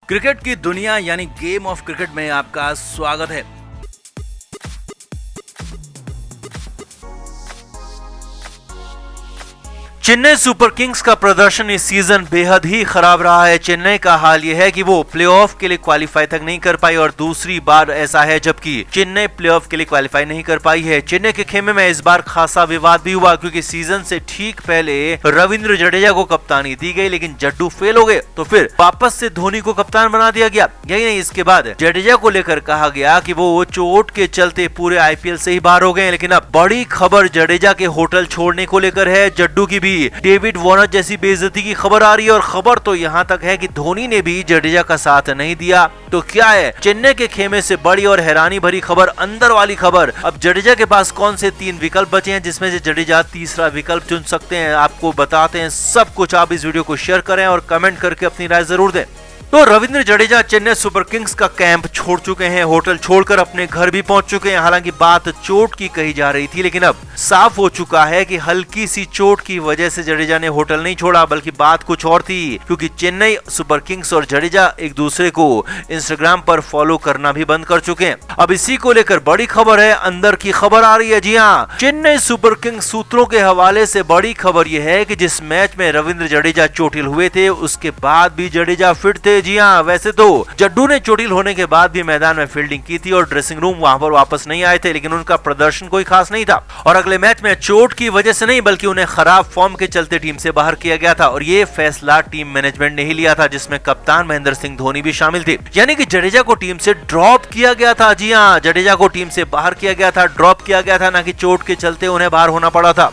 Cricket की दुनिया यानी गेम ऑफ क्रिकेट में आपका स्वागत है। चेन्नई सुपर किंग्स का प्रदर्शन इस सीजन बेहद ही खराब रहा है। चेन्नई का हाल यह है कि वो प्लेऑफ के लिए क्वालिफाई तक नहीं कर पाई और दूसरी बार ऐसा है जबकि चेन्नई प्लेऑफ के लिए क्वालिफाई नहीं कर पाई है। चेन्नई के खेमे में इस बार खासा विवाद भी हुआ क्योंकि सीजन से ठीक पहले रविंद्र जडेजा को कप्तानी दी गई, लेकिन जड्डू फेल हो गए तो फिर वापस से धोनी को कप्तान बना दिया गया। यही नहीं, इसके बाद जडेजा को लेकर कहा गया कि वो चोट के चलते पूरे आईपीएल से ही बाहर हो गए। लेकिन अब बड़ी खबर जडेजा के होटल छोड़ने को लेकर है। जड्डू की भी डेविड वार्नर जैसी बेइज्जती की खबर आ रही है और खबर तो यहाँ तक है कि धोनी ने भी जडेजा का साथ नहीं दिया। तो क्या है चेन्नई के खेमे से बड़ी और हैरानी भरी खबर, अंदर वाली खबर। अब जडेजा के पास कौन से 3 विकल्प बचे हैं जिसमें से जडेजा तीसरा विकल्प चुन सकते हैं, आपको बताते हैं सब कुछ। आप इस वीडियो को शेयर करें और कमेंट करके अपनी राय जरूर दें। तो रविंद्र जडेजा चेन्नई सुपर किंग्स का कैंप छोड़ चुके हैं, होटल छोड़कर अपने घर भी पहुंच चुके हैं। हालांकि बात चोट की कही जा रही थी, लेकिन अब साफ हो चुका है कि हल्की सी चोट की वजह से जडेजा ने होटल नहीं छोड़ा, बल्कि बात कुछ और थी। क्योंकि चेन्नई सुपर किंग्स और जडेजा एक दूसरे को इंस्टाग्राम पर फॉलो करना भी बंद कर चुके हैं। अब इसी को लेकर बड़ी खबर है, अंदर की खबर आ रही है। जी हाँ, चेन्नई सुपर किंग्स सूत्रों के हवाले से बड़ी खबर यह है कि जिस मैच में रविंद्र जडेजा चोटिल हुए थे उसके बाद भी जडेजा फिट थे। जी हाँ, वैसे तो जड्डू ने चोटिल होने के बाद भी मैदान में फील्डिंग की थी और ड्रेसिंग रूम वहां पर वापस नहीं आए थे, लेकिन उनका प्रदर्शन कोई खास नहीं था और अगले मैच में चोट की वजह से नहीं बल्कि उन्हें खराब फॉर्म के चलते टीम से बाहर किया गया था। और ये फैसला टीम मैनेजमेंट ने ही लिया था, जिसमें कप्तान महेंद्र सिंह धोनी भी शामिल थे। यानी कि जडेजा को टीम से ड्रॉप किया गया था। जी हाँ, जडेजा को टीम से बाहर किया गया था, ड्रॉप किया गया था, ना कि चोट के चलते उन्हें बाहर होना पड़ा था।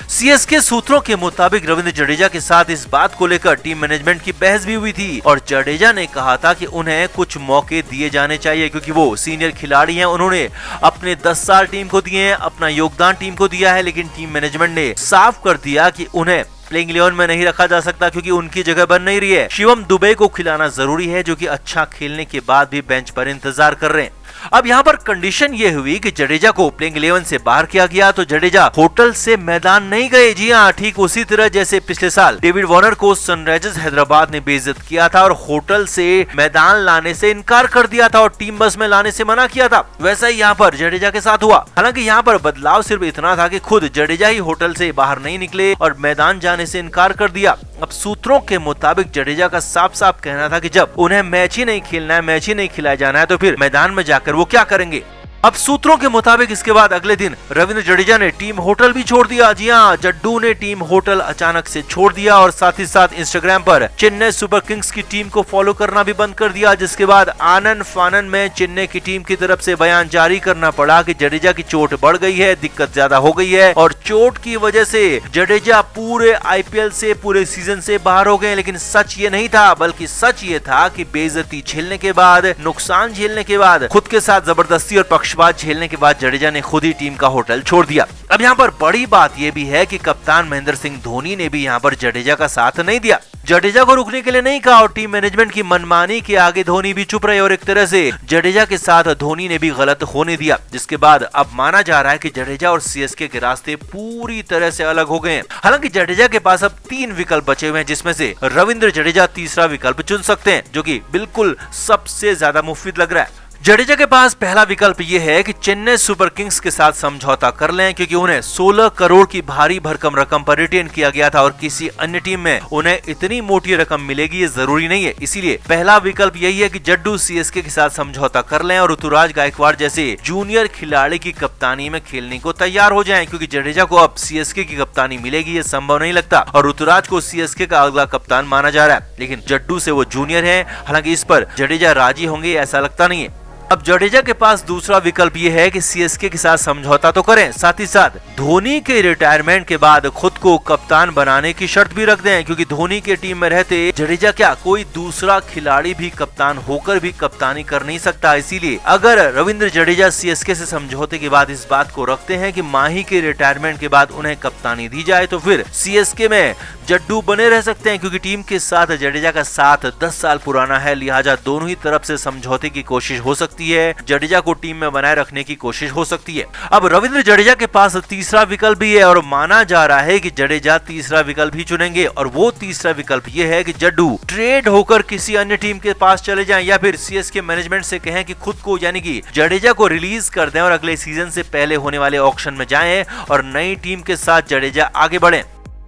सीएसके सूत्रों के मुताबिक रविंद्र जडेजा के साथ इस बात को लेकर टीम मैनेजमेंट की बहस भी हुई थी और जडेजा ने कहा था कि उन्हें कुछ मौके दिए जाने चाहिए क्योंकि वो सीनियर खिलाड़ी हैं। उन्होंने अपने 10 साल टीम को दिए हैं, अपना योगदान टीम को दिया है, लेकिन टीम मैनेजमेंट ने साफ कर दिया कि उन्हें प्लेइंग 11 में नहीं रखा जा सकता क्योंकि उनकी जगह बन नहीं रही है। शिवम दुबे को खिलाना जरूरी है जो कि अच्छा खेलने के बाद भी बेंच पर इंतजार कर रहे हैं। अब यहाँ पर कंडीशन ये हुई कि जडेजा को प्लेइंग 11 से बाहर किया गया तो जडेजा होटल से मैदान नहीं गए। जी हाँ, ठीक उसी तरह जैसे पिछले साल डेविड वार्नर को सनराइजर्स हैदराबाद ने बेइज्जत किया था और होटल से मैदान लाने से इनकार कर दिया था और टीम बस में लाने से मना किया था, वैसा ही यहाँ पर जडेजा के साथ हुआ। हालांकि यहाँ पर बदलाव सिर्फ इतना था कि खुद जडेजा ही होटल से बाहर नहीं निकले और मैदान जाने से इनकार कर दिया। अब सूत्रों के मुताबिक जडेजा का साफ साफ कहना था कि जब उन्हें मैच ही नहीं खेलना है, मैच ही नहीं खिलाया जाना है तो फिर मैदान में जाकर वो क्या करेंगे। अब सूत्रों के मुताबिक इसके बाद अगले दिन रविंद्र जडेजा ने टीम होटल भी छोड़ दिया। जी हाँ, जड्डू ने टीम होटल अचानक से छोड़ दिया और साथ ही साथ इंस्टाग्राम पर चेन्नई सुपर किंग्स की टीम को फॉलो करना भी बंद कर दिया, जिसके बाद आनन फानन में चेन्नई की टीम की तरफ से बयान जारी करना पड़ा कि जडेजा की चोट बढ़ गई है, दिक्कत ज्यादा हो गई है और चोट की वजह से जडेजा पूरे आईपीएल से, पूरे सीजन से बाहर हो गए। लेकिन सच ये नहीं था, बल्कि सच ये था कि बेइज्जती झेलने के बाद, नुकसान झेलने के बाद, खुद के साथ जबरदस्ती और पक्षपात झेलने के बाद जडेजा ने खुद ही टीम का होटल छोड़ दिया। अब यहाँ पर बड़ी बात यह भी है कि कप्तान महेंद्र सिंह धोनी ने भी यहाँ पर जडेजा का साथ नहीं दिया, जडेजा को रुकने के लिए नहीं कहा और टीम मैनेजमेंट की मनमानी के आगे धोनी भी चुप रहे और एक तरह से जडेजा के साथ धोनी ने भी गलत होने दिया, जिसके बाद अब माना जा रहा है कि जडेजा और सीएसके के रास्ते पूरी तरह से अलग हो गए हैं। हालांकि जडेजा के पास अब 3 विकल्प बचे हुए हैं जिसमें से रविंद्र जडेजा तीसरा विकल्प चुन सकते हैं, जो कि बिल्कुल सबसे ज्यादा मुफीद लग रहा है। जडेजा के पास पहला विकल्प ये है कि चेन्नई सुपर किंग्स के साथ समझौता कर लें क्योंकि उन्हें 16 करोड़ की भारी भरकम रकम पर रिटेन किया गया था और किसी अन्य टीम में उन्हें इतनी मोटी रकम मिलेगी ये जरूरी नहीं है। इसीलिए पहला विकल्प यही है कि जड्डू सीएसके के साथ समझौता कर लें और ऋतुराज गायकवाड़ जैसे जूनियर खिलाड़ी की कप्तानी में खेलने को तैयार हो जाएं क्योंकि जडेजा को अब सीएसके की कप्तानी मिलेगी ये संभव नहीं लगता और ऋतुराज को सीएसके का अगला कप्तान माना जा रहा है, लेकिन जड्डू से वो जूनियर है। हालांकि इस पर जडेजा राजी होंगे ऐसा लगता नहीं है। अब जडेजा के पास दूसरा विकल्प ये है कि सीएसके के साथ समझौता तो करें, साथ ही साथ धोनी के रिटायरमेंट के बाद खुद को कप्तान बनाने की शर्त भी रख दें क्योंकि धोनी के टीम में रहते जडेजा क्या कोई दूसरा खिलाड़ी भी कप्तान होकर भी कप्तानी कर नहीं सकता। इसीलिए अगर रविंद्र जडेजा सीएसके से समझौते के बाद इस बात को रखते हैं कि माही के रिटायरमेंट के बाद उन्हें कप्तानी दी जाए तो फिर सीएसके में जड्डू बने रह सकते हैं क्योंकि टीम के साथ जडेजा का साथ 10 साल पुराना है, लिहाजा दोनों ही तरफ से समझौते की कोशिश हो सकती सकती है, जडेजा को टीम में बनाए रखने की कोशिश हो सकती है। अब रविंद्र जडेजा के पास तीसरा विकल्प भी है और माना जा रहा है कि जडेजा तीसरा विकल्प ही चुनेंगे और वो तीसरा विकल्प ये है कि जड्डू ट्रेड होकर किसी अन्य टीम के पास चले जाएं या फिर सीएसके मैनेजमेंट से कहें कि खुद को यानी कि जडेजा को रिलीज कर दें और अगले सीजन से पहले होने वाले ऑक्शन में जाएं और नई टीम के साथ जडेजा आगे बढ़े।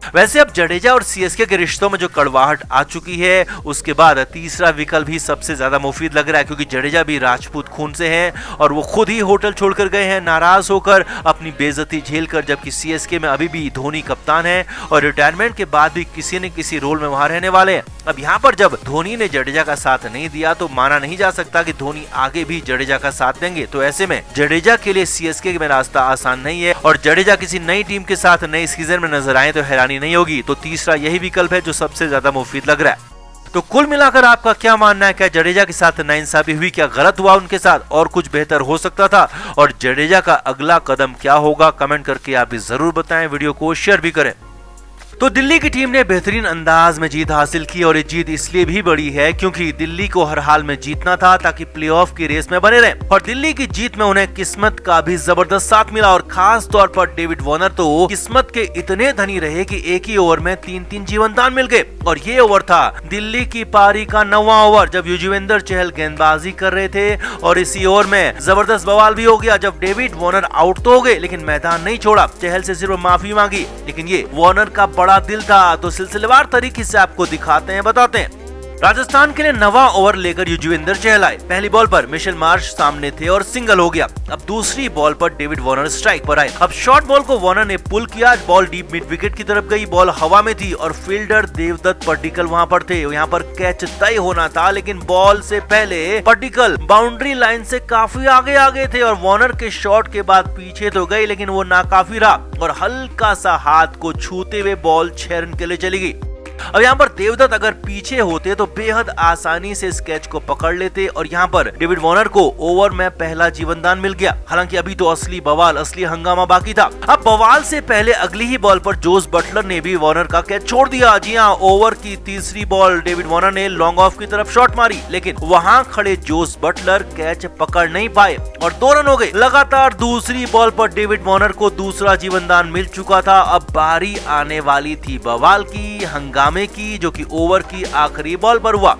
वैसे अब जडेजा और सीएसके के रिश्तों में जो कड़वाहट आ चुकी है उसके बाद तीसरा विकल्प ही सबसे ज्यादा मुफीद लग रहा है, क्योंकि जडेजा भी राजपूत खून से हैं और वो खुद ही होटल छोड़कर गए हैं नाराज होकर, अपनी बेइज्जती झेलकर, जबकि सीएसके में अभी भी धोनी कप्तान है और रिटायरमेंट के बाद भी किसी न किसी रोल में वहां रहने वाले हैं। अब यहाँ पर जब धोनी ने जडेजा का साथ नहीं दिया तो माना नहीं जा सकता कि धोनी आगे भी जडेजा का साथ देंगे। तो ऐसे में जडेजा के लिए सीएसके में रास्ता आसान नहीं है और जडेजा किसी नई टीम के साथ नए सीजन में नजर आए तो हैरानी नहीं होगी। तो तीसरा यही विकल्प है जो सबसे ज्यादा मुफीद लग रहा है। तो कुल मिलाकर आपका क्या मानना है? क्या जडेजा के साथ नाइंसाफी हुई? क्या गलत हुआ उनके साथ और कुछ बेहतर हो सकता था? और जडेजा का अगला कदम क्या होगा? कमेंट करके आप भी जरूर बताएं, वीडियो को शेयर भी करें। तो दिल्ली की टीम ने बेहतरीन अंदाज में जीत हासिल की और ये जीत इसलिए भी बड़ी है क्योंकि दिल्ली को हर हाल में जीतना था ताकि प्लेऑफ की रेस में बने रहें और दिल्ली की जीत में उन्हें किस्मत का भी जबरदस्त साथ मिला और खास तौर पर डेविड वार्नर तो किस्मत के इतने धनी रहे कि एक ही ओवर में 3-3 जीवनदान मिल गए और ये ओवर था दिल्ली की पारी का 9वां ओवर जब युजवेंद्र चहल गेंदबाजी कर रहे थे और इसी ओवर में जबरदस्त बवाल भी हो गया जब डेविड वार्नर आउट तो हो गए लेकिन मैदान नहीं छोड़ा। चहल से सिर्फ माफी मांगी लेकिन ये वार्नर का बड़ा दिल था। तो सिलसिलेवार तरीके से आपको दिखाते हैं, बताते हैं। राजस्थान के लिए 9वां ओवर लेकर युजवेंद्र चहल आए। पहली बॉल पर मिशेल मार्श सामने थे और सिंगल हो गया। अब दूसरी बॉल पर डेविड वार्नर स्ट्राइक पर आए। अब शॉर्ट बॉल को वार्नर ने पुल किया, बॉल डीप मिड विकेट की तरफ गई, बॉल हवा में थी और फील्डर देवदत्त पड्डीकल वहां पर थे। यहाँ पर कैच तय होना था लेकिन बॉल से पहले पड्डीकल बाउंड्री लाइन से काफी आगे थे और वार्नर के शॉट के बाद पीछे तो गई लेकिन वो नाकाफी रहा और हल्का सा हाथ को छूते हुए बॉल 6 रन के लिए चली गई। अब यहाँ पर देवदत्त अगर पीछे होते तो बेहद आसानी से इस कैच को पकड़ लेते और यहाँ पर डेविड वार्नर को ओवर में पहला जीवनदान मिल गया। हालांकि अभी तो असली बवाल, असली हंगामा बाकी था। अब बवाल से पहले अगली ही बॉल पर जोस बटलर ने भी वार्नर का कैच छोड़ दिया। जी हाँ, ओवर की तीसरी बॉल डेविड वार्नर ने लॉन्ग ऑफ की तरफ शॉट मारी लेकिन वहां खड़े जोस बटलर कैच पकड़ नहीं पाए और 2 रन हो गए। लगातार दूसरी बॉल पर डेविड वार्नर को दूसरा जीवनदान मिल चुका था। अब बारी आने वाली थी बवाल की, हंगामे की, जो कि ओवर की आखिरी बॉल पर हुआ।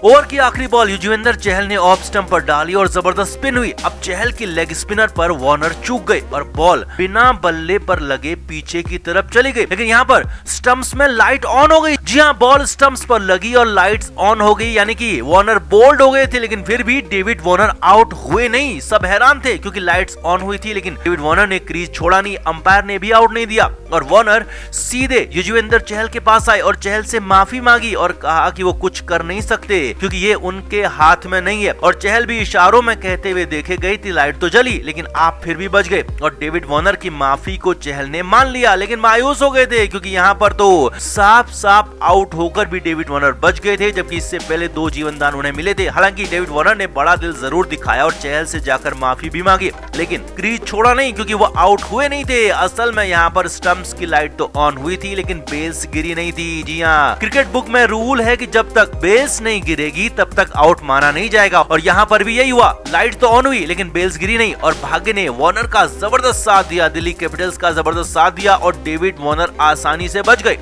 ओवर की आखिरी बॉल युजवेंद्र चहल ने ऑफ स्टंप पर डाली और जबरदस्त स्पिन हुई। अब चहल की लेग स्पिनर पर वार्नर चूक गए और बॉल बिना बल्ले पर लगे पीछे की तरफ चली गई लेकिन यहाँ पर स्टंप्स में लाइट ऑन हो गई। जी हाँ, बॉल स्टंप्स पर लगी और लाइट्स ऑन हो गई, यानी कि वार्नर बोल्ड हो गए थे लेकिन फिर भी डेविड वार्नर आउट हुए नहीं। सब हैरान थे क्योंकि लाइट्स ऑन हुई थी लेकिन डेविड वार्नर ने क्रीज छोड़ा नहीं, अंपायर ने भी आउट नहीं दिया और वार्नर सीधे युजवेंद्र चहल के पास आए और चहल से माफी मांगी और कहा कि वो कुछ कर नहीं सकते क्योंकि ये उनके हाथ में नहीं है और चहल भी इशारों में कहते हुए देखे गई थी लाइट तो जली लेकिन आप फिर भी बच गए और डेविड वार्नर की माफी को चहल ने मान लिया लेकिन मायूस हो गए थे क्योंकि यहाँ पर तो साफ साफ आउट होकर भी डेविड वार्नर बच गए थे जबकि इससे पहले 2 जीवनदान उन्हें मिले थे। हालांकि डेविड वार्नर ने बड़ा दिल जरूर दिखाया और चहल से जाकर माफी भी मांगी लेकिन क्रीज छोड़ा नहीं क्योंकि वो आउट हुए नहीं थे। असल में यहाँ पर स्टंप्स की लाइट तो ऑन हुई थी लेकिन बेल्स गिरी नहीं थी। जी हाँ, क्रिकेट बुक में रूल है कि जब तक बेल्स नहीं गिरेगी तब तक आउट माना नहीं जाएगा और यहाँ पर भी यही हुआ। लाइट तो ऑन हुई लेकिन बेल्स गिरी नहीं और भाग्य ने वार्नर का जबरदस्त साथ दिया, दिल्ली कैपिटल्स का जबरदस्त साथ दिया और डेविड वार्नर आसानी से बच गए।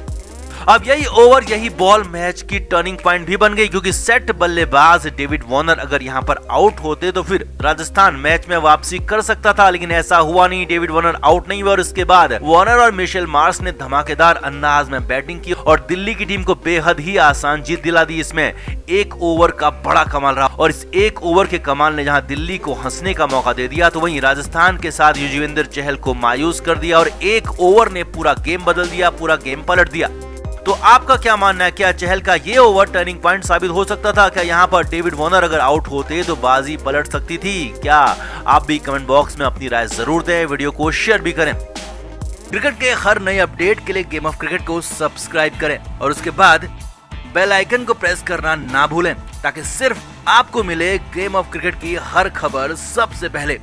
अब यही ओवर, यही बॉल मैच की टर्निंग पॉइंट भी बन गई क्योंकि सेट बल्लेबाज डेविड वार्नर अगर यहाँ पर आउट होते तो फिर राजस्थान मैच में वापसी कर सकता था लेकिन ऐसा हुआ नहीं। डेविड वार्नर आउट नहीं हुआ और इसके बाद वार्नर और मिशेल मार्श ने धमाकेदार अंदाज में बैटिंग की और दिल्ली की टीम को बेहद ही आसान जीत दिला दी। इसमें 1 ओवर का बड़ा कमाल रहा और इस 1 ओवर के कमाल ने जहां दिल्ली को हंसने का मौका दे दिया तो वहीं राजस्थान के साथ युजवेंद्र चहल को मायूस कर दिया और 1 ओवर ने पूरा गेम बदल दिया, पूरा गेम पलट दिया। तो आपका क्या मानना है? क्या चहल का ये ओवर टर्निंग पॉइंट साबित हो सकता था? क्या यहाँ पर डेविड वार्नर अगर आउट होते तो बाजी पलट सकती थी? क्या आप भी कमेंट बॉक्स में अपनी राय जरूर दें, वीडियो को शेयर भी करें। क्रिकेट के हर नए अपडेट के लिए गेम ऑफ क्रिकेट को सब्सक्राइब करें और उसके बाद बेल आइकन को प्रेस करना ना भूलें ताकि सिर्फ आपको मिले गेम ऑफ क्रिकेट की हर खबर सबसे पहले।